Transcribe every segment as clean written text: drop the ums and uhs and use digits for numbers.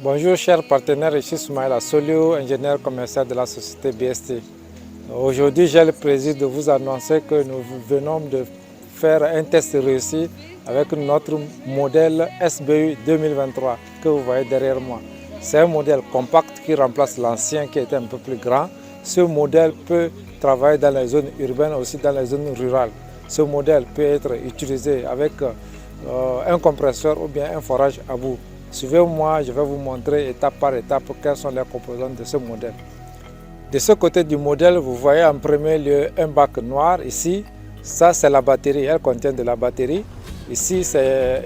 Bonjour chers partenaires, je suis Soumaïla Solio, ingénieur commercial de la société BST. Aujourd'hui, j'ai le plaisir de vous annoncer que nous venons de faire un test réussi avec notre modèle SBU 2023 que vous voyez derrière moi. C'est un modèle compact qui remplace l'ancien qui était un peu plus grand. Ce modèle peut travailler dans les zones urbaines, aussi dans les zones rurales. Ce modèle peut être utilisé avec un compresseur ou bien un forage à bout. Suivez-moi, je vais vous montrer étape par étape quelles sont les composantes de ce modèle. De ce côté du modèle, vous voyez en premier lieu un bac noir ici. Ça, c'est la batterie, elle contient de la batterie. Ici, c'est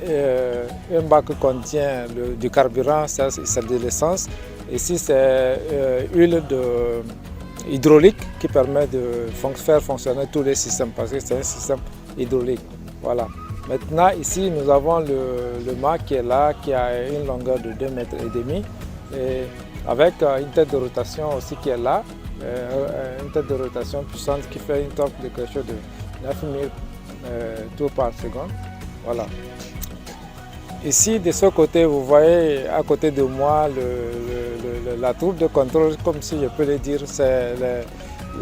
un bac qui contient du carburant, ça c'est de l'essence. Ici, c'est huile hydraulique qui permet de faire fonctionner tous les systèmes parce que c'est un système hydraulique. Voilà. Maintenant, ici, nous avons le mât qui est là, qui a une longueur de 2,5 mètres et avec une tête de rotation aussi qui est là, une tête de rotation puissante qui fait une torque de quelque chose de 9000 tours par seconde. Voilà. Ici, de ce côté, vous voyez à côté de moi la tour de contrôle, comme si je peux le dire, c'est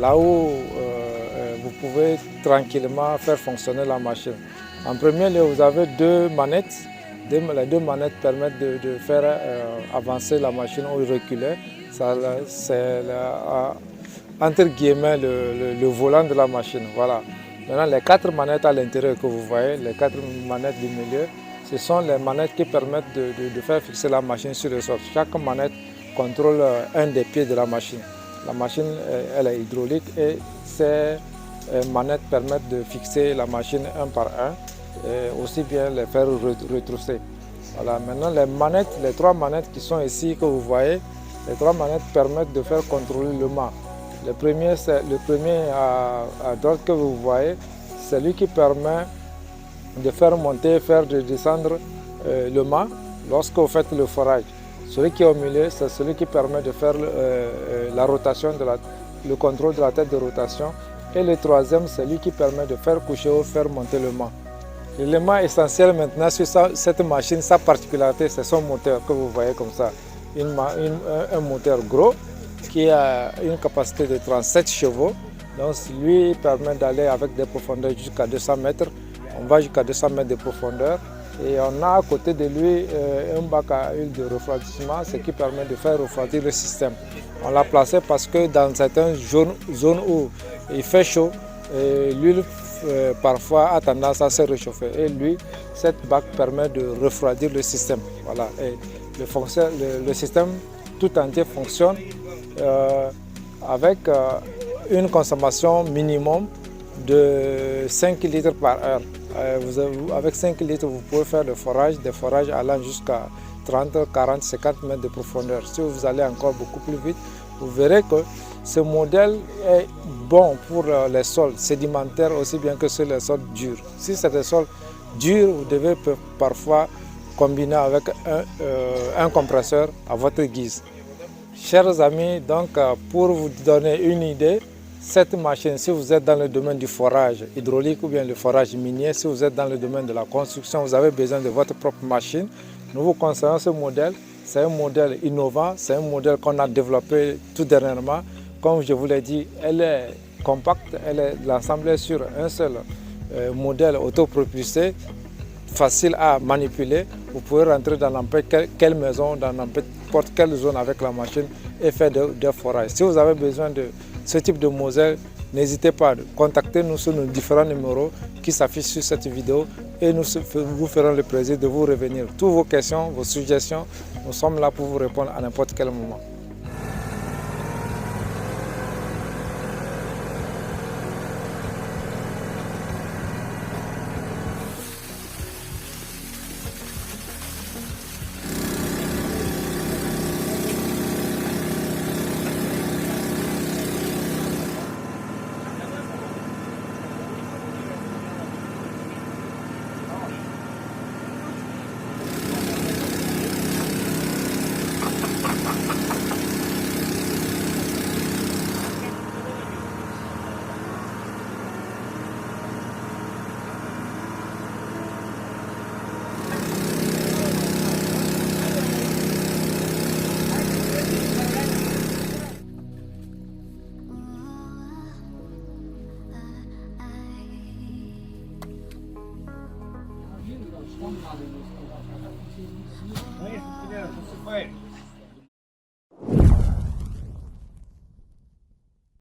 là où vous pouvez tranquillement faire fonctionner la machine. En premier lieu, vous avez deux manettes. Les deux manettes permettent de faire avancer la machine ou reculer. C'est entre guillemets le volant de la machine. Voilà. Maintenant, les quatre manettes à l'intérieur que vous voyez, les quatre manettes du milieu, ce sont les manettes qui permettent de faire fixer la machine sur le sol. Chaque manette contrôle un des pieds de la machine. La machine, elle est hydraulique et ces manettes permettent de fixer la machine un par un et aussi bien les faire retrousser. Voilà. Maintenant, les trois manettes qui sont ici, que vous voyez, les trois manettes permettent de faire contrôler le mât. Le premier à droite que vous voyez, c'est lui qui permet de faire monter, faire descendre le mât lorsque vous faites le forage. Celui qui est au milieu, c'est celui qui permet de faire la rotation, le contrôle de la tête de rotation. Et le troisième, c'est lui qui permet de faire coucher ou faire monter le mât. L'élément essentiel maintenant sur cette machine, sa particularité, c'est son moteur que vous voyez comme ça. Un moteur gros qui a une capacité de 37 chevaux. Donc lui permet d'aller avec des profondeurs jusqu'à 200 mètres. On va jusqu'à 200 mètres de profondeur. Et on a à côté de lui un bac à huile de refroidissement, ce qui permet de faire refroidir le système. On l'a placé parce que dans certaines zones où il fait chaud, l'huile parfois a tendance à se réchauffer. Et lui, cette bac permet de refroidir le système. Voilà. Et le système tout entier fonctionne avec une consommation minimum de 5 litres par heure. Avec 5 litres, vous pouvez faire des forages allant jusqu'à 30, 40, 50 mètres de profondeur. Si vous allez encore beaucoup plus vite, vous verrez que ce modèle est bon pour les sols sédimentaires aussi bien que sur les sols durs. Si c'est des sols durs, vous devez parfois combiner avec un compresseur à votre guise. Chers amis, donc pour vous donner une idée, cette machine, si vous êtes dans le domaine du forage hydraulique ou bien le forage minier, si vous êtes dans le domaine de la construction, vous avez besoin de votre propre machine. Nous vous conseillons ce modèle. C'est un modèle innovant, c'est un modèle qu'on a développé tout dernièrement. Comme je vous l'ai dit, elle est compacte, l'ensemble est sur un seul modèle autopropulsé, facile à manipuler. Vous pouvez rentrer dans n'importe quelle maison, dans n'importe quelle zone avec la machine et faire des forages. Si vous avez besoin de ce type de modèle, n'hésitez pas à contacter nous sur nos différents numéros qui s'affichent sur cette vidéo et nous vous ferons le plaisir de vous revenir. Toutes vos questions, vos suggestions, nous sommes là pour vous répondre à n'importe quel moment. Ну, если ты посыпаешь,